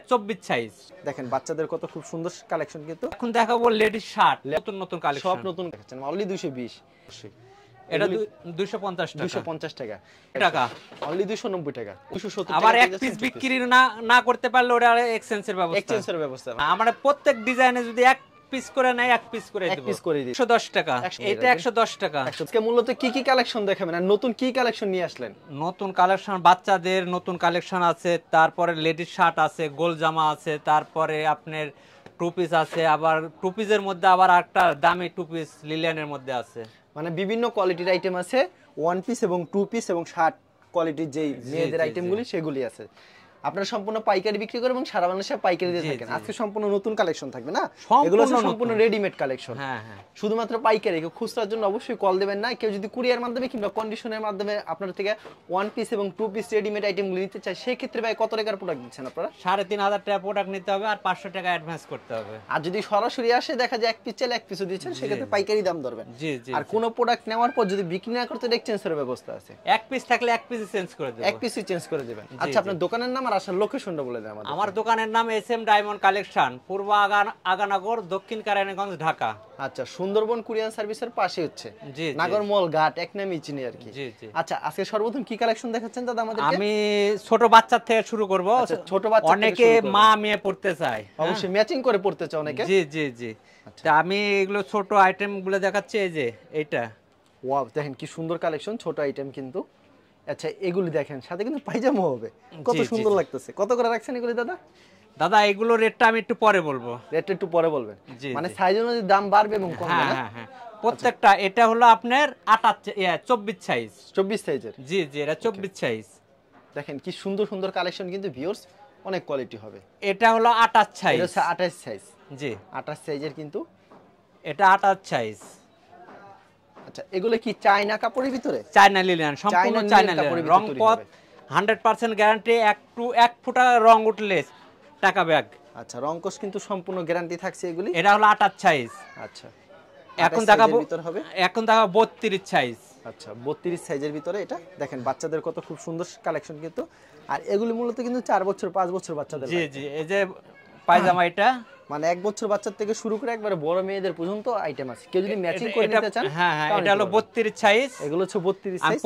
24 size. দেখেন বাচ্চাদের কত খুব সুন্দর কালেকশন কিন্তু। এখন দেখাবো লেডিস শার্ট, নতুন নতুন কালেকশন, সব নতুন দেখাচ্ছেন অনলি 220। এটা 250 টাকা। 250 টাকা টাকা অনলি 290 টাকা 270 টাকা। আবার এক পিস বিক্রি না করতে পারলে ওটা এক্সচেঞ্জের ব্যবস্থা, এক্সচেঞ্জের ব্যবস্থা। আমরা প্রত্যেক ডিজাইনে যদি এক পিস করে নেয় এক পিস করে দেব, 110 টাকা। এটা 110 টাকা। আজকে মূলত কি কি কালেকশন দেখাবেন আর নতুন কি কালেকশন নিয়ে আসলেন? নতুন কালেকশন বাচ্চাদের নতুন কালেকশন আছে, তারপরে লেডিস শার্ট আছে, গোল জামা আছে, তারপরে আপনার টু পিস আছে, আবার টু পিসের মধ্যে আবার একটা দামি টু পিস লিলিয়ানের মধ্যে আছে। মানে বিভিন্ন কোয়ালিটির আইটেম আছে, ওয়ান পিস এবং টু পিস এবং শার্ট কোয়ালিটির যেই মেয়েদের আইটেমগুলি সেগুলি আছে। আপনারা সম্পূর্ণ পাইকারি বিক্রি করেন এবং সারা বাংলাদেশে পাইকারি দিয়ে থাকেন। আজকে সম্পূর্ণ নতুন কালেকশন থাকবে না, এগুলো সম্পূর্ণ রেডিমেড কালেকশন। হ্যাঁ হ্যাঁ, শুধুমাত্র পাইকারি। কেউ খুচরার জন্য অবশ্যই কল দেবেন না। কেউ যদি কুরিয়ার মাধ্যমে কিংবা কন্ডিশনের মাধ্যমে আপনার থেকে ওয়ান পিস এবং টু পিস রেডিমেড আইটেমগুলো নিতে চায়, সেই ক্ষেত্রে ভাই কত টাকার প্রোডাক্ট দিচ্ছেন আপনারা? 3500 টাকা প্রোডাক্ট নিতে হবে আর 500 টাকা অ্যাডভান্স করতে হবে। আর যদি সরাসরি আসে দেখা যায় এক পিস চাইলে এক পিসও দিচ্ছেন, সেক্ষেত্রে পাইকারি দাম ধরবেন। জি জি। আর কোনো প্রোডাক্ট নেওয়ার পর যদি বিক্রি না করতে এক্সচেঞ্জের ব্যবস্থা আছে। এক পিস থাকলে এক পিস চেঞ্জ করে দেব, এক পিসই চেঞ্জ করে দিবেন। আচ্ছা, আপনার দোকানের নাম আর আসার লোকেশনটা বলে দেন আমাদের। আমার দোকানের নাম SM ডায়মন্ড কালেকশন, পূর্ব আগানগর, দক্ষিণ কারায়ণগঞ্জ, ঢাকা। আচ্ছা, সুন্দরবন কুরিয়ান সার্ভিসের পাশে হচ্ছে জি, নাগরমল ঘাট, এক নামই চিনি আর কি। জি জি। আচ্ছা, আজকে সর্বপ্রথম কি কালেকশন দেখাচ্ছেন দাদা আমাদেরকে? আমি ছোট বাচ্চা থেকে শুরু করব। ছোট বাচ্চা, অনেকে মা মেয়ে পড়তে চায়, অবশ্যই ম্যাচিং করে পড়তে চায় অনেকে। জি জি জি। তা আমি এগুলো ছোট আইটেম গুলো দেখাচ্ছি। এই যে এইটা, ওয়াও, দেখেন কি সুন্দর কালেকশন, ছোট আইটেম কিন্তু। আচ্ছা, এগুলি দেখেন, সাথে কিন্তু পায়জামা হবে, কত সুন্দর লাগতেছে। কত করে রাখছেন এগুলি দাদা? দাদা এগুলো রেটটা আমি একটু পরে বলবো। রেটটা একটু পরে বলবেন, মানে জি। সাইজ অনুযায়ী দাম বাড়বে এবং কমবে না? হ্যাঁ হ্যাঁ, প্রত্যেকটা। এটা হলো আপনার 24 সাইজ। 24 সাইজের? জি জি, এটা 24 সাইজ। দেখেন কি সুন্দর সুন্দর কালেকশন কিন্তু ভিউয়ার্স, অনেক কোয়ালিটি হবে। এটা হলো 28 সাইজ। এটা হচ্ছে 28 সাইজ। জি, 28 সাইজের কিন্তু। এটা 28 সাইজ। আচ্ছা, এগুলো কি চায়না কাপড়ের ভিতরে? চায়না লিনেন, সম্পূর্ণ চায়না লিনেন, রং পথ 100% গ্যারান্টি। এক ফুটা রং উঠলে টাকা ব্যাগ। আচ্ছা, রংকশ কিন্তু সম্পূর্ণ গ্যারান্টি থাকছে এগুলি। এটা হলো 28 সাইজ। আচ্ছা, এখন দেখাবো 32 সাইজ। আচ্ছা, 32 সাইজের ভিতরে এটা দেখেন বাচ্চাদের কত খুব সুন্দর কালেকশন কিন্তু। আর এগুলি মূলত কিন্তু 4 বছর 5 বছর বাচ্চাদের। জি জি, এই যে পায়জামা, এটা মানে 1 বছর বাচ্চার থেকে শুরু করে একবারে বড় মেয়েদের পর্যন্ত আইটেম আছে। কেউ যদি ম্যাচিং করে নিতে চান, হ্যাঁ হ্যাঁ, এটা হলো 32 সাইজ। এগুলো হচ্ছে 32 সাইজ।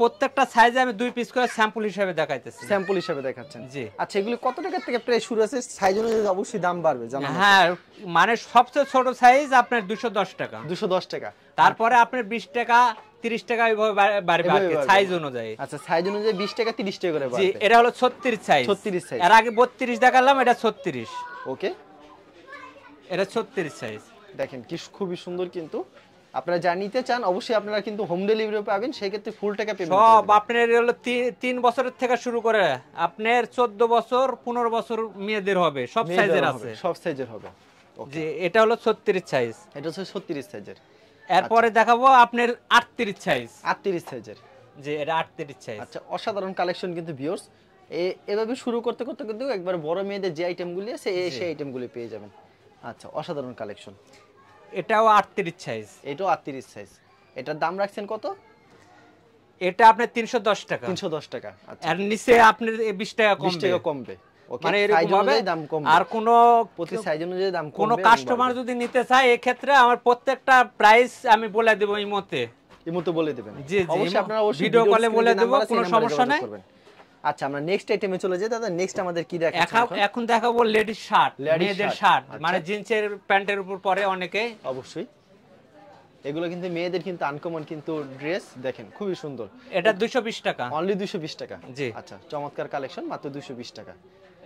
প্রত্যেকটা সাইজে আমি 2 পিস করে স্যাম্পল হিসেবে দেখাইতেছি। স্যাম্পল হিসেবে দেখাচ্ছেন? জি। আচ্ছা, এগুলো কত টাকা থেকে প্রাইস শুরু আছে? সাইজ অনুযায়ী অবশ্যই দাম বাড়বে জানেন? হ্যাঁ, মানে সবচেয়ে ছোট সাইজ আপনার 210 টাকা। 210 টাকা। তারপরে আপনার 20 টাকা 30 টাকা এইভাবে বাড়বে সাইজ অনুযায়ী। আচ্ছা, সাইজ অনুযায়ী 20 টাকা 30 টাকা করে বাড়বে। জি, এটা হলো 36 সাইজ। 36 সাইজ। এর আগে 32 দেখালাম, এটা 36। ওকে, এটা 36 সাইজ। দেখেন কি খুবই সুন্দর কিন্তু। আপনারা যা নিতে চান অবশ্যই আপনারা কিন্তু হোম ডেলিভারি পাবেন, সেই ক্ষেত্রে ফুল টাকা পেমেন্ট করবেন। সব আপনার হলো 3 বছরের থেকে শুরু করে আপনার 14 বছর 15 বছর মেয়েদের হবে, সব সাইজের আছে, সব সাইজের হবে। জি, এটা হলো 36 সাইজ। এটা হচ্ছে 36 সাইজের। এরপরে দেখাবো আপনার 38 সাইজ। 38 সাইজের? জি, এটা 38 সাইজ। আচ্ছা, অসাধারণ কালেকশন কিন্তু ভিউয়ার্স। এভাবে শুরু করতে করতে কিন্তু একবার বড় মেয়েদের যে আইটেমগুলি আছে সেই আইটেমগুলি পেয়ে যাবেন। আচ্ছা, অসাধারণ কালেকশন। এটাও 38 সাইজ। এটাও 38 সাইজ। এটার দাম রাখছেন কত? এটা আপনার 310 টাকা। 310 টাকা। আচ্ছা, আর নিচে আপনার 20 টাকা কমবে। 20 টাকা কমবে। ওকে, মানে এরকম ভাবে দাম কমবে। আর কোন প্রতি সাইজ অনুযায়ী দাম কমবে। কোন কাস্টমার যদি নিতে চায় এই ক্ষেত্রে আমার প্রত্যেকটা প্রাইস আমি বলে দেব এই মতে বলে দিবেন। জি জি, অবশ্যই আপনারা ভিডিও কলে বলে দেব, কোনো সমস্যা নাই। আচ্ছা, আমরা নেক্সট আইটেমে চলে যাই দাদা। নেক্সট আমাদের কি দেখাচ্ছেন এখন দেখাবো লেডিস শার্ট, মেয়েদের শার্ট, মানে জিন্সের প্যান্টের উপর পরে অনেকে। অবশ্যই এগুলো কিন্তু মেয়েদের কিন্তু আনকমন কিন্তু ড্রেস, দেখেন খুবই সুন্দর। এটা 220 টাকা। অনলি 220 টাকা? জি। আচ্ছা, চমৎকার কালেকশন, মাত্র 220 টাকা।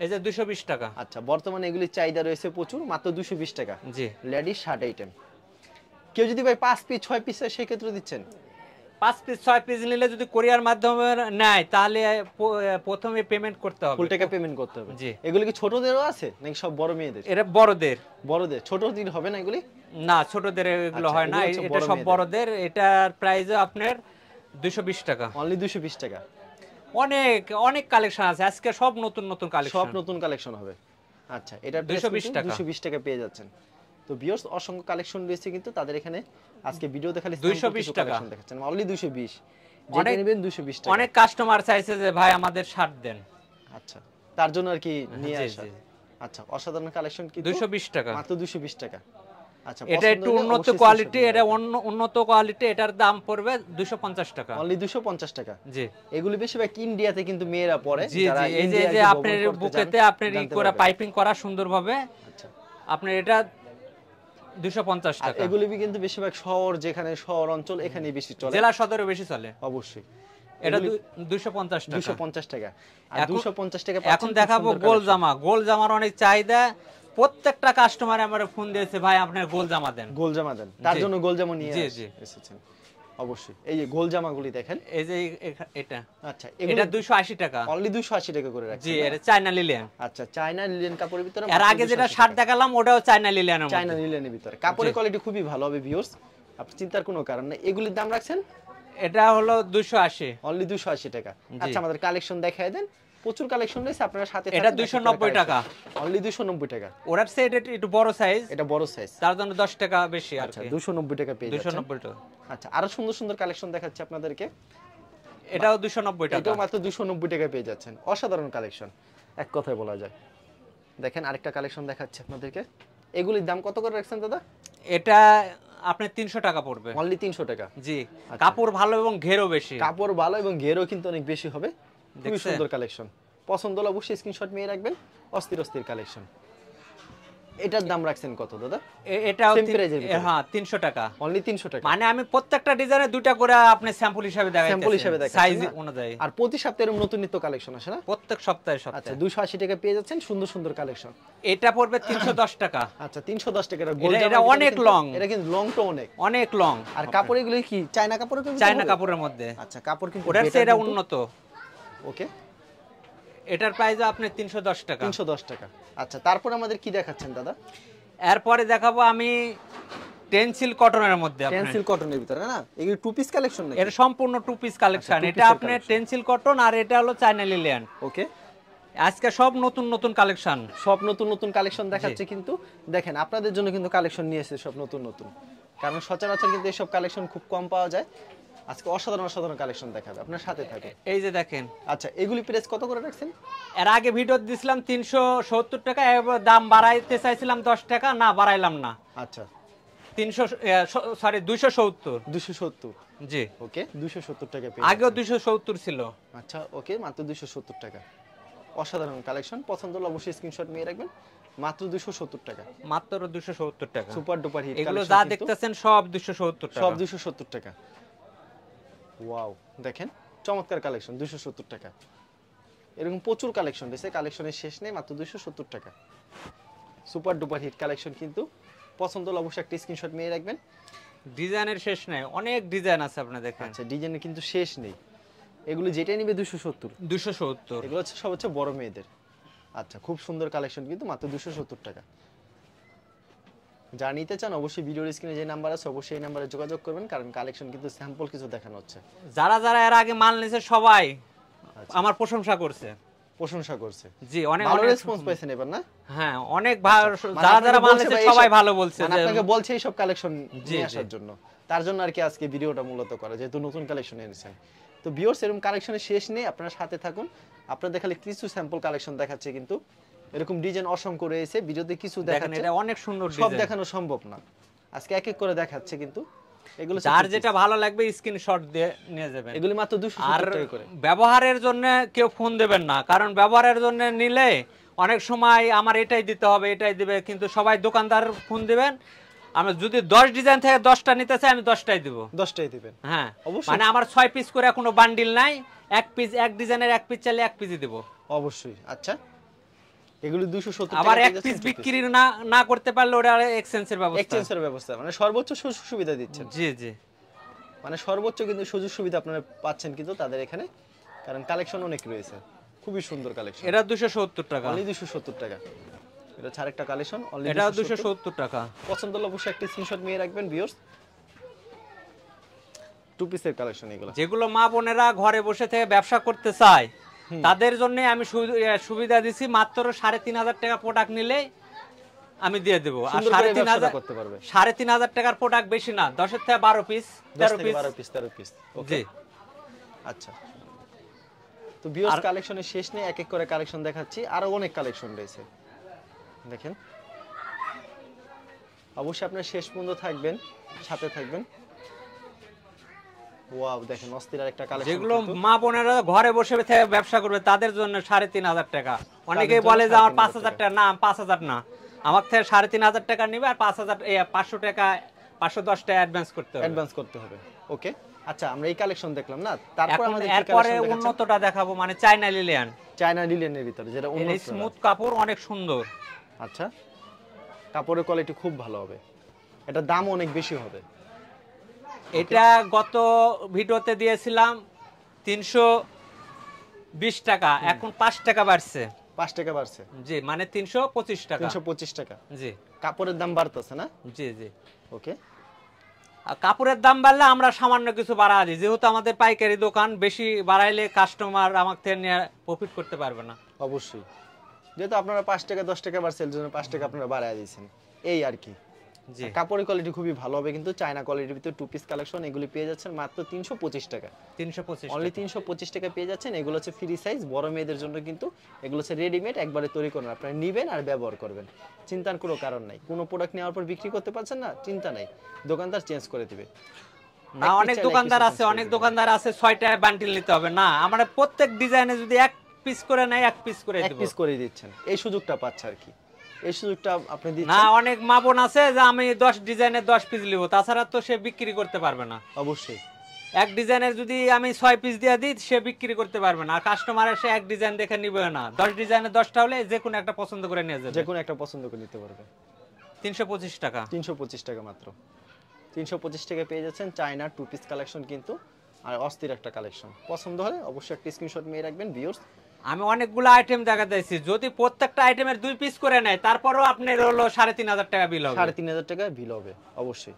এই যে 220 টাকা। আচ্ছা, বর্তমানে এগুলি চাহিদা রয়েছে প্রচুর, মাত্র 220 টাকা। জি, লেডিস শার্ট আইটেম। কেউ যদি ভাই 5 পিস 6 পিস সেই ক্ষেত্রে দিচ্ছেন? 5 পিস 6 পিস নিলে যদি কোরিয়ার মাধ্যমে নেয় তাহলে প্রথমে পেমেন্ট করতে হবে, ফুল টাকা পেমেন্ট করতে হবে। জি। এগুলো কি ছোটদেরও আছে নাকি সব বড় মেয়েদের? এটা বড়দের। বড়দের? ছোটদের হবে না এগুলি? না, ছোটদের এগুলো হয় না, এটা সব বড়দের। এটার প্রাইস আপনার 220 টাকা। অনলি 220 টাকা। অনেক কালেকশন আছে আজকে, সব নতুন নতুন কালেকশন, সব নতুন কালেকশন হবে। আচ্ছা, এটা 220 টাকা। 220 টাকা পেয়ে যাচ্ছেন। তো ভিউয়ার্স, অসংখ্য কালেকশন রয়েছে কিন্তু তাদের এখানে। আজকে ভিডিও দেখালে 220 টাকা দেখাচ্ছেন, অনলি 220। যেটা নেবেন 220 টাকা। অনেক কাস্টমার চাইছে যে ভাই আমাদের শার্ট দেন। আচ্ছা, তার জন্য আর কি নিয়ে জি, আসা। জি। আচ্ছা, অসাধারণ কালেকশন কিন্তু 220 টাকা। মাত্র 220 টাকা। আচ্ছা, এটা একটু উন্নত কোয়ালিটি, এটা উন্নত কোয়ালিটি, এটার দাম পড়বে 250 টাকা। অনলি 250 টাকা। জি এগুলি বেশিরভাগ ইন্ডিয়াতে কিন্তু মেয়েরা পরে, জি যারা জি, এই যে ইন্ডিয়ায় যে ভ্রমণ আপনার করতে বুকেতে যান, আপনার ই জানতে করে পারবেন। পাইপিং করা সুন্দরভাবে, আচ্ছা, আপনার এটা 250 আর টাকা। এগুলি কিন্তু বেশিরভাগ শহর, যেখানে শহর অঞ্চল এখানে বেশি চলে। জেলা সদরে বেশি চলে। অবশ্যই এটা এগুলি 250 টাকা। 250 টাকা। আর এখন- 250 টাকা এখন পাচ্ছেন খুব দেখাবো সুন্দর গোল collection। জামা। গোল জামার অনেক চাহিদা, প্রত্যেকটা কাস্টমার আমার ফোন দিয়েছে, ভাই আপনার গোল জামা দেন। গোল জামা দেন, তার জি। জন্য গোল জামা নিয়ে জি, জি। এসেছেন। অবশ্যই এই যে গোল জামাগুলি দেখেন। এই যে এটা আচ্ছা, এটা 280 টাকা। অনলি 280 টাকা করে রাখছেন। জি, এটা চায়না লিলিয়ান। আচ্ছা, চায়না লিলেন কাপড়ের ভিতরে এর আগে যেটা শার্ট দেখালাম ওটাও চায়না লিলিয়ানের মধ্যে। চায়না লিলেনের ভিতরে কাপড়ের জি। কোয়ালিটি খুবই ভালো হবে ভিউয়ার্স, আপনি চিন্তার কোনো কারণ নেই। এগুলির দাম রাখছেন এটা হলো 280। অনলি 280 টাকা। জি। আচ্ছা, আমাদের কালেকশন দেখায় দেন, প্রচুর কালেকশন রয়েছে, আপনারা সাথে এটা 290 টাকা। অনলি 290 টাকা। ওটার চেয়ে এটা একটু বড় সাইজ, এটা বড় সাইজ। তার জন্য 10 টাকা বেশি আর আচ্ছা, কি। 290 টাকা পেয়ে যাচ্ছেন। 290 টাকা। আচ্ছা, আরো সুন্দর সুন্দর কালেকশন দেখাচ্ছি আপনাদেরকে। এটাও 290 টাকা। এটাও মাত্র 290 টাকা পেয়ে যাচ্ছেন। অসাধারণ কালেকশন, এক কথায় বলা যায়। দেখেন আরেকটা কালেকশন দেখাচ্ছি আপনাদেরকে। এগুলির দাম কত করে রাখছেন দাদা? এটা আপনার 300 টাকা পড়বে। অনলি 300 টাকা। জি, কাপড় ভালো এবং ঘেরও বেশি। কাপড় ভালো এবং ঘেরও কিন্তু অনেক বেশি হবে। খুবই দেখছেন? সুন্দর কালেকশন, পছন্দ হলে অবশ্যই স্ক্রিনশট নিয়ে রাখবেন। অস্থির অস্থির কালেকশন। এটার দাম রাখছেন কত দাদা? এটাও Same price এর ভিতরে? হ্যাঁ 300 টাকা। অনলি 300 টাকা। মানে আমি প্রত্যেকটা ডিজাইনে দুইটা করে আপনি স্যাম্পল হিসাবে দেখাইতেছি, স্যাম্পল হিসেবে দেখাচ্ছেন সাইজ না? অনুযায়ী। আর প্রতি সপ্তাহে এরকম নতুন নিত্য কালেকশন আসে না? প্রত্যেক সপ্তাহে আচ্ছা, সপ্তাহে। 280 টাকা পেয়ে যাচ্ছেন সুন্দর সুন্দর কালেকশন। এটা পড়বে 310 টাকা। আচ্ছা, 310 টাকা। এটা অনেক long। এটা কিন্তু লং তো অনেক। অনেক লং। আর কাপড় এগুলো কি চায়না কাপড়ের ভিতরে চায়না হবে? কাপড়ের মধ্যে। আচ্ছা, কাপড় কিন্তু ওটার চেয়ে এটা উন্নত। ওকে, এটার প্রাইস আপনি 310 টাকা। 310 টাকা। আচ্ছা, তারপর আমাদের কি দেখাচ্ছেন দাদা? এরপরে দেখাবো আমি টেনসিল কটনের মধ্যে আপনার। টেনসিল কটনের ভিতরে না? এগুলো টু পিস কালেকশন নাকি? এটা সম্পূর্ণ টু পিস কালেকশন। two এটা piece-এর আপনার collection। টেনসিল কটন আর এটা হলো চায়না লিলিয়ান। ওকে, আজকে সব নতুন নতুন কালেকশন। সব নতুন নতুন কালেকশন দেখাচ্ছে কিন্তু। দেখেন আপনাদের জন্য কিন্তু কালেকশন নিয়ে এসেছে সব নতুন নতুন, কারণ সচরাচর কিন্তু এইসব কালেকশন খুব কম পাওয়া যায়। আজকে অসাধারণ অসাধারণ কালেকশন দেখাবে, আপনার সাথে থাকে। এই যে দেখেন, আচ্ছা, এগুলি প্রাইস কত করে রাখছেন? এর আগে ভিডিও দিছিলাম 370 টাকা, এবার দাম বাড়াইতে চাইছিলাম 10 টাকা, না বাড়াইলাম না। আচ্ছা, 270। 270। জি, ওকে, 270 টাকা পেয়ে আগেও যাচ্ছেন। 270 ছিল। আচ্ছা, ওকে, মাত্র 270 টাকা। অসাধারণ কালেকশন, পছন্দ হলে অবশ্যই স্ক্রিনশট নিয়ে রাখবেন। মাত্র 270 টাকা। মাত্র 270 টাকা। সুপার ডুপার হিট এগুলো কালেকশন যা কিন্তু। দেখতেছেন সব 270 টাকা। সব 270 টাকা। ওয়াও, দেখেন চমৎকার কালেকশন, 270 টাকা। এরকম প্রচুর কালেকশন রয়েছে, কালেকশনের শেষ নেই, মাত্র 270 টাকা। সুপার ডুপার হিট কালেকশন কিন্তু। পছন্দ হলে অবশ্যই একটা স্ক্রিনশট নিয়ে রাখবেন। ডিজাইনের শেষ নাই, অনেক ডিজাইন আছে আপনি দেখেন। আচ্ছা, ডিজাইনের কিন্তু শেষ নেই। এগুলো যেটাই নিবে 270। 270। এগুলো হচ্ছে সব হচ্ছে বড় মেয়েদের। আচ্ছা, খুব সুন্দর কালেকশন কিন্তু, মাত্র 270 টাকা। যা নিতে চান অবশ্যই ভিডিওর স্ক্রিনে যে নাম্বার আছে অবশ্যই এই নাম্বারে যোগাযোগ করবেন, কারণ কালেকশন কিন্তু স্যাম্পল কিছু দেখানো হচ্ছে। যারা যারা এর আগে মাল নিছে সবাই আচ্ছা। আমার প্রশংসা করছে। প্রশংসা করছে, জি, অনেক ভালো অনেক রেসপন্স পাইছেন এবার না? হ্যাঁ, অনেক ভালো। মানে যারা আপনাকে যারা মাল বলছে নিছে ভাই সবাই এইসব- ভালো বলছে মানে যে আপনাকে বলছে এইসব কালেকশন জি, নিয়ে জি। আসার জন্য। তার জন্য আর কি আজকে ভিডিওটা মূলত করা, যেহেতু নতুন কালেকশন এনেছেন। তো ভিউয়ার্স, এরকম কালেকশনের শেষ নেই, আপনারা সাথে থাকুন। আপনাদের খালি কিছু স্যাম্পল কালেকশন দেখাচ্ছে, কিন্তু এরকম ডিজাইন অসংখ্য রয়েছে। ভিডিওতে কিছু দেখেন, দেখাচ্ছে, এটা অনেক সুন্দর সব ডিজাইন। দেখানো সম্ভব না। আজকে এক এক করে দেখাচ্ছে, কিন্তু এগুলো যার যেটা ভালো লাগবে স্ক্রিনশট দিয়ে নিয়ে যাবেন। এগুলি মাত্র 270 আর টাকা করে। ব্যবহারের জন্য কেউ ফোন দেবেন না, কারণ ব্যবহারের জন্য নিলে অনেক সময় আমার এটাই দিতে হবে এটাই দিবে, কিন্তু সবাই দোকানদার ফোন দিবেন। আমি যদি 10 ডিজাইন থেকে 10টা নিতে চাই আমি 10টাই দিব। 10টাই দিবেন। হ্যাঁ, অবশ্যই। মানে আমার 6 পিস করে কোনো বান্ডিল নাই, এক পিস, এক ডিজাইনের এক পিস চাইলে এক পিসই দিব। অবশ্যই। আচ্ছা, এগুলি 270 আবার টাকা এক পিস বিক্রি না করতে পারলে ওটা এক্সচেঞ্জের ব্যবস্থা। এক্সচেঞ্জের ব্যবস্থা, মানে সর্বোচ্চ সুযোগ সুবিধা দিচ্ছেন। জি জি, মানে সর্বোচ্চ কিন্তু সুযোগ সুবিধা আপনারা পাচ্ছেন কিন্তু তাদের এখানে, কারণ কালেকশন অনেক রয়েছে। খুবই সুন্দর কালেকশন। এটা 270 টাকা। অনলি 270 টাকা। এটা ছাড় একটা কালেকশন, অনলি এটাও 270 টাকা। পছন্দ হলে অবশ্যই একটা স্ক্রিনশট নিয়ে রাখবেন ভিউয়ার্স। টু পিসের কালেকশন এগুলো। যেগুলো মা বোনেরা ঘরে বসে থেকে ব্যবসা করতে চায় তাদের জন্য আমি সুবিধা দিছি, মাত্র 3,500 টাকা প্রোডাক্ট নিলে আমি দিয়ে দেবো। আর সুন্দর করে ব্যবসাটা 3,500 করতে পারবে। 3,500 টাকার প্রোডাক্ট বেশি না, 10 থেকে 12 পিস, 10 13 থেকে পিস। 12 piece, 13 piece. ওকে, জি, আচ্ছা। তো ভিউয়ার্স কালেকশনের শেষ নেই, এক এক করে কালেকশন দেখাচ্ছি, আরো অনেক কালেকশন রয়েছে। দেখেন অবশ্যই আপনারা শেষ পর্যন্ত থাকবেন, সাথে থাকবেন। ওয়াও, দেখেন অস্থির একটা কালেকশন, যেগুলো মা বোনেরা ঘরে বসে থেকে ব্যবসা করবে তাদের জন্য 3,500 টাকা। অনেকেই বলে যে আমার 5,000 টাকা, না 5,000 না, আমার থেকে 3,500 টাকা নিবে আর 5,500 টাকা 510 টাকা অ্যাডভান্স করতে হবে, অ্যাডভান্স করতে হবে। ওকে, আচ্ছা আমরা এই কালেকশন দেখলাম না, তারপর আমাদের কি এরপরে কালেকশন দেখাচ্ছেন? উন্নতটা দেখাবো, মানে চায়না লিলিয়ান। চায়না লিলেনের ভিতরে যেটা উন্নত, স্মুথ কাপড়, অনেক সুন্দর। আচ্ছা, কাপড়ের কোয়ালিটি খুব ভালো হবে, এটা দাম অনেক বেশি হবে। এটা গত ভিডিওতে দিয়েছিলাম 320 টাকা, এখন 5 টাকা বাড়ছে। 5 টাকা বাড়ছে, জি, মানে 325 টাকা। 325 টাকা, জি, কাপড়ের দাম বাড়তেছে না? জি জি। ওকে, আর কাপড়ের দাম বাড়লে আমরা সামান্য কিছু বাড়া দিই, যেহেতু আমাদের পাইকারি দোকান, বেশি বাড়াইলে কাস্টমার আমাকে থেকে নিয়ে প্রফিট করতে পারবে না। অবশ্যই, যেহেতু আপনারা 5 টাকা 10 টাকা বাড়ছে, এর জন্য 5 টাকা আপনারা বাড়ায় দিয়েছেন, এই আর কি। জি, কাপড়ের কোয়ালিটি খুবই ভালো হবে, কিন্তু চায়না কোয়ালিটির ভিতরে টু পিস কালেকশন, এগুলি পেয়ে যাচ্ছেন মাত্র 325 টাকা। 325 অনলি 325 টাকা পেয়ে যাচ্ছেন। এগুলো হচ্ছে ফ্রি সাইজ, বড় মেয়েদের জন্য, কিন্তু এগুলো হচ্ছে রেডিমেড, একবারে তৈরি করেন, আপনারা নেবেন আর ব্যবহার করবেন, চিন্তার কোনো কারণ নাই। কোনো প্রোডাক্ট নেওয়ার পর বিক্রি করতে পারছেন না, চিন্তা নাই, দোকানদার চেঞ্জ করে দিবে। না, অনেক দোকানদার আছে, অনেক দোকানদার আছে 6টা বান্ডিল নিতে হবে না, আমরা প্রত্যেক ডিজাইনে যদি এক পিস করে নেয়, এক পিস করে এক দেব। পিস করে দিচ্ছেন, এই সুযোগটা পাচ্ছে আর কি, এই সুযোগটা আপনি না, দিচ্ছেন। অনেক মা বোন আছে যে আমি 10 ডিজাইনের 10 পিস নিব, তাছাড়া তো সে বিক্রি করতে পারবে না। অবশ্যই, এক ডিজাইনের যদি আমি 6 পিস দিয়ে দিই, সে বিক্রি করতে পারবে না, আর কাস্টমার এসে এক ডিজাইন দেখে নিবে না। 10 ডিজাইনের 10টা হলে যে কোনো একটা পছন্দ করে নিয়ে যাবে। যে কোনো একটা পছন্দ করে নিতে পারবে। 325 টাকা, 325 টাকা মাত্র, 325 টাকা পেয়ে যাচ্ছেন চায়না টু পিস কালেকশন, কিন্তু আর অস্থির একটা কালেকশন। পছন্দ হলে অবশ্যই একটা স্ক্রিনশট নিয়ে রাখবেন ভিউয়ার্স। আমি অনেকগুলো আইটেম দেখা দিয়েছি, যদি প্রত্যেকটা আইটেমের 2 পিস করে নেয়, তারপরও আপনার হলো 3,500 টাকা বিল হবে। 3,500 টাকা বিল হবে অবশ্যই।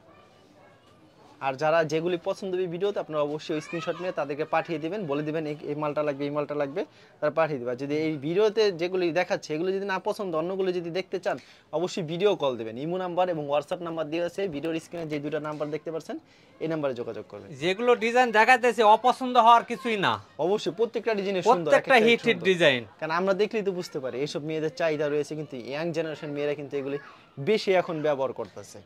আর যারা যেগুলি পছন্দ হবে ভিডিওতে, আপনারা অবশ্যই স্ক্রিনশট নিয়ে তাদেরকে পাঠিয়ে দিবেন, বলে দিবেন এই মালটা লাগবে, এই মালটা লাগবে, তারা পাঠিয়ে দিবে। যদি এই ভিডিওতে যেগুলি দেখাচ্ছে এগুলো যদি না পছন্দ, অন্যগুলো যদি দেখতে চান, অবশ্যই ভিডিও কল দেবেন। ইমো নাম্বার এবং হোয়াটসঅ্যাপ নাম্বার দেওয়া আছে ভিডিওর স্ক্রিনে, যে দুটো নাম্বার দেখতে পাচ্ছেন এই নাম্বারে যোগাযোগ করবেন। যেগুলো ডিজাইন দেখাতেছে অপছন্দ হওয়ার কিছুই না, অবশ্যই প্রত্যেকটা ডিজাইন সুন্দর, প্রত্যেকটা হিট হিট ডিজাইন। কারণ আমরা দেখলেই তো বুঝতে পারি এইসব মেয়েদের চাহিদা রয়েছে, কিন্তু ইয়াং জেনারেশন মেয়েরা কিন্তু এগুলি বেশি এখন ব্যবহার করতেছে।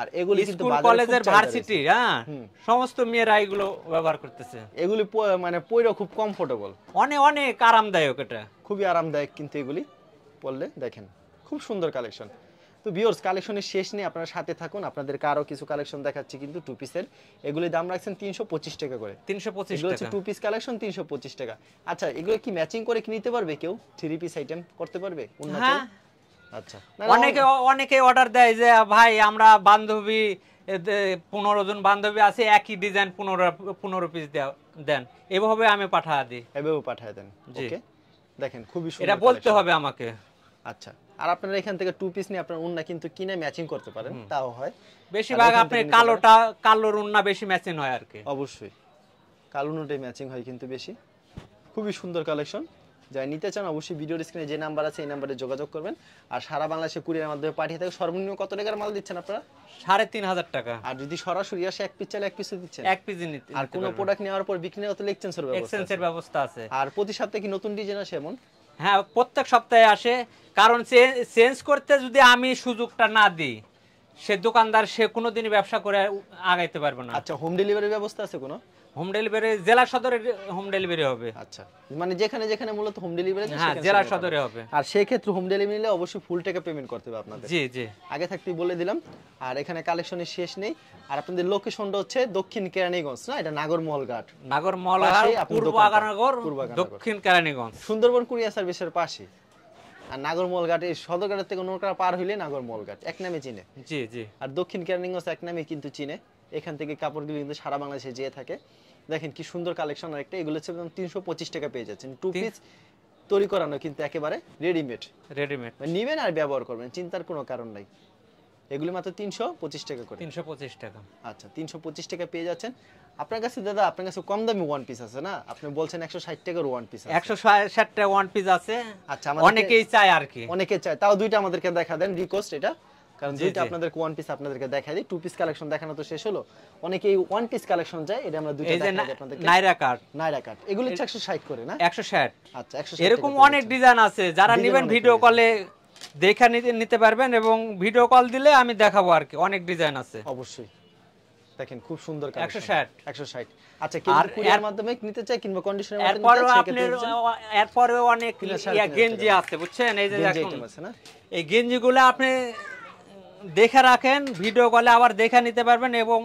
আর এগুলি কিন্তু স্কুল বাজারে কলেজের খুব চাহিদা ভার্সিটি, রয়েছে। হ্যাঁ, সমস্ত মেয়েরা এগুলো ব্যবহার করতেছে। এগুলি মানে পয়রা খুব কমফোর্টেবল, অনেক অনেক আরামদায়ক, এটা খুবই আরামদায়ক, কিন্তু এগুলি পরলে দেখেন খুব সুন্দর কালেকশন। তো ভিউয়ার্স, কালেকশনের শেষ নেই, আপনারা সাথে থাকুন, আপনাদেরকে আরো কিছু কালেকশন দেখাচ্ছি কিন্তু টু পিসের। এগুলি দাম রাখছেন 325 টাকা করে। 325 এগুলো হচ্ছে টাকা। টু পিস কালেকশন 325 টাকা। আচ্ছা, এগুলো কি ম্যাচিং করে কি নিতে পারবে কেউ? থ্রি পিস আইটেম করতে পারবে উন্নত? হ্যাঁ, আচ্ছা, অনেকে অর্ডার দেয় যে ভাই আমরা বান্ধবী 15 জন বান্ধবী আছে, একই ডিজাইন 15 পিস দেন, এভাবে আমি পাঠা দিই, এভাবে পাঠিয়ে দেন। ওকে, দেখেন খুবই সুন্দর, এটা বলতে হবে আমাকে। আচ্ছা, আর আপনারা এখান থেকে টু পিস নিয়ে আপনারা উন্না কিন্তু কিনে ম্যাচিং করতে পারেন, তাও হয়। বেশিরভাগ আপনি কালোর উন্না বেশি ম্যাচিং হয় আর কি। অবশ্যই কালো নোটে ম্যাচিং হয় কিন্তু বেশি। খুবই সুন্দর কালেকশন, যাই নিতে চান অবশ্যই ভিডিওর স্ক্রিনে যে নাম্বার আছে এই নাম্বারে যোগাযোগ করবেন। আর সারা বাংলাদেশে কুরিয়ারের মাধ্যমে পাঠিয়ে থাকে। সর্বনিম্ন কত টাকার মাল দিচ্ছেন আপনারা? 3,500 টাকা। আর যদি সরাসরি আসে এক পিস চাইলে এক পিসও দিচ্ছেন? এক পিস নিতে। আর কোন প্রোডাক্ট নেওয়ার পর বিক্রি নেওয়ার তো এক্সচেঞ্জের ব্যবস্থা আছে। আর প্রতি সপ্তাহে কি নতুন ডিজাইন আসে এমন? হ্যাঁ, প্রত্যেক সপ্তাহে আসে, কারণ চেঞ্জ করতে যদি আমি সুযোগটা না দিই, সে দোকানদার সে কোনোদিনই ব্যবসা করে আগাইতে পারবে না। আচ্ছা, হোম ডেলিভারির ব্যবস্থা আছে কোনো? হোম ডেলিভারি জেলা সদরে হোম ডেলিভারি হবে। আচ্ছা, মানে যেখানে যেখানে মূলত হোম ডেলিভারি আছে হ্যাঁ, জেলা সদরে হবে। আর সেই ক্ষেত্রে হোম ডেলিভারি নিলে অবশ্যই ফুল টাকা পেমেন্ট করতে হবে আপনাদের। জি জি, আগে থাকতেই বলে দিলাম। আর এখানে কালেকশনের শেষ নেই। আর আপনাদের লোকেশনটা হচ্ছে দক্ষিণ কেরানীগঞ্জ, না? এটা নাগরমহল ঘাট। নাগরমহল ঘাট, পাশেই আপনার পূর্ব দোকানটা। আগারনগর, পূর্ব আগারনগর। দক্ষিণ কেরানীগঞ্জ। সুন্দরবন কুরিয়ার সার্ভিসের পাশে। আর নাগরমহল ঘাটে সদরঘাটের থেকে নৌকা পার হইলে নাগরমহল ঘাট এক নামে চিনে। জি জি। আর দক্ষিণ কেরানীগঞ্জ এক নামে কিন্তু চিনে। এখান থেকে কাপড়গুলো কিন্তু সারা বাংলাদেশে যেয়ে থাকে। দেখেন কি সুন্দর কালেকশন। আর একটা এগুলো হচ্ছে 325 টাকা পেয়ে যাচ্ছেন। টু পিস তৈরি করানো, কিন্তু একেবারে রেডিমেড। নিবেন আর ব্যবহার করবেন, চিন্তার কোনো কারণ নাই। এগুলি মাত্র 325 টাকা করে। 325 টাকা। আচ্ছা, 325 টাকা পেয়ে যাচ্ছেন। আপনার কাছে দাদা, আপনার কাছে কম দামি ওয়ান পিস আছে না? আপনি বলছেন 160 টাকার ওয়ান পিস আছে। 160 টাকা ওয়ান পিস আছে। আচ্ছা, অনেকেই চায় আর কি। অনেকে চায়, তাও দুইটা আমাদেরকে দেখা দেন রিকোয়েস্ট। এটা কারণ জি, দুইটা জি। আপনাদেরকে ওয়ান পিস আপনাদেরকে দেখাই দিই, টু পিস কালেকশন দেখানো তো শেষ হলো, অনেকেই ওয়ান পিস কালেকশন চাই, এটা আমরা দুইটা এই যে দেখাই দিই আপনাদেরকে। নাইরা কাট নাইরা কাট এগুলো হচ্ছে 160 করে না? 160। আচ্ছা 160 এরকম টাকা অনেক ডিজাইন আছে, যারা ডিজাইন নেবেন অনেক ভিডিও রয়েছে। কলে দেখে নিতে পারবেন, এবং ভিডিও কল দিলে আমি দেখাবো আর কি, অনেক ডিজাইন আছে। অবশ্যই দেখেন খুব সুন্দর কালেকশন। 160। 160। আচ্ছা কেউ আর যদি কুরিয়ার মাধ্যমে নিতে চায় কিংবা কন্ডিশনের মাধ্যমে নিতে এরপরেও চায় আপনার সেক্ষেত্রে এরপরেও অনেক 3,500 গেঞ্জি টাকা। আছে বুঝছেন, এই যে গেঞ্জি দেখুন আইটেম আছে না? এই গেঞ্জিগুলো আপনি দেখে রাখেন, ভিডিও কলে আবার দেখে নিতে পারবেন, এবং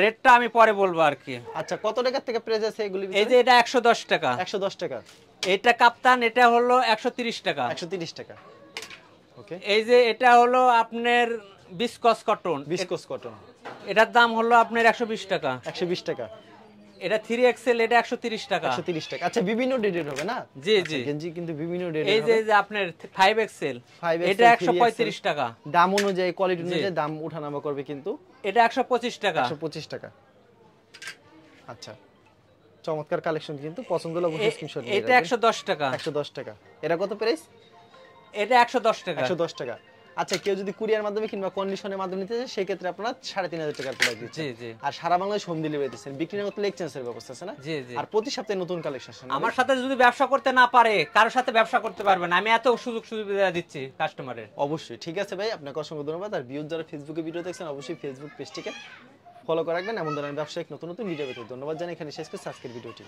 রেটটা আমি পরে বলবো আর কি। আচ্ছা কত টাকা থেকে প্রাইস আছে এগুলি? এই যে এটা 110 টাকা, 110 টাকা। এটা কাপ্তান, এটা হলো 130 টাকা। 130 টাকা। ওকে। এই যে এটা হলো আপনার বিসকস কটন, বিসকস কটন, এটার দাম হলো আপনার 120 টাকা। 120 টাকা। এটা 3XL, এটা 130 টাকা। 130 টাকা। আচ্ছা বিভিন্ন ডেটের হবে না? জি আচ্ছা, জি। গেঞ্জি কিন্তু বিভিন্ন ডেটের এই হবে। যে আপনার 5XL, 5XL, এটা 135 টাকা। দাম অনুযায়ী কোয়ালিটি জি। অনুযায়ী দাম ওঠানামা করবে কিন্তু। এটা 125 টাকা। 125 টাকা। আচ্ছা চমৎকার কালেকশন, কিন্তু পছন্দ হলে অবশ্যই স্ক্রিনশট নিয়ে এটা 110 টাকা। 110 টাকা। এটা কত প্রাইস? এটা 110 টাকা। 110 টাকা। আচ্ছা কেউ যদি কুরিয়ার মাধ্যমে কিংবা কন্ডিশনের মাধ্যমে নিতে চায় সেই ক্ষেত্রে আপনারা 3,500 টাকার প্রোডাক্ট দিচ্ছেন। জি জি। আর সারা বাংলাদেশ হোম ডেলিভারি দিচ্ছেন। বিক্রি না করতে এক্সচেঞ্জের ব্যবস্থা আছে না? জি জি। আর প্রতি সপ্তাহে নতুন কালেকশন আসে না? আমার সাথে যদি ব্যবসা করতে না পারে, কারোর সাথে ব্যবসা করতে পারবে না, আমি এত সুযোগ সুবিধা দিচ্ছি কাস্টমারের। অবশ্যই। ঠিক আছে ভাই, আপনাকে অসংখ্য ধন্যবাদ। আর ভিউজ যারা ফেসবুকে ভিডিও দেখছেন অবশ্যই ফেসবুক পেজটিকে ফলো করে রাখবেন, এমন ধরনের ব্যবসায়িক নতুন নতুন ভিডিও পেতে। ধন্যবাদ জানাই, এখানে শেষ করছি আজকের ভিডিওটি।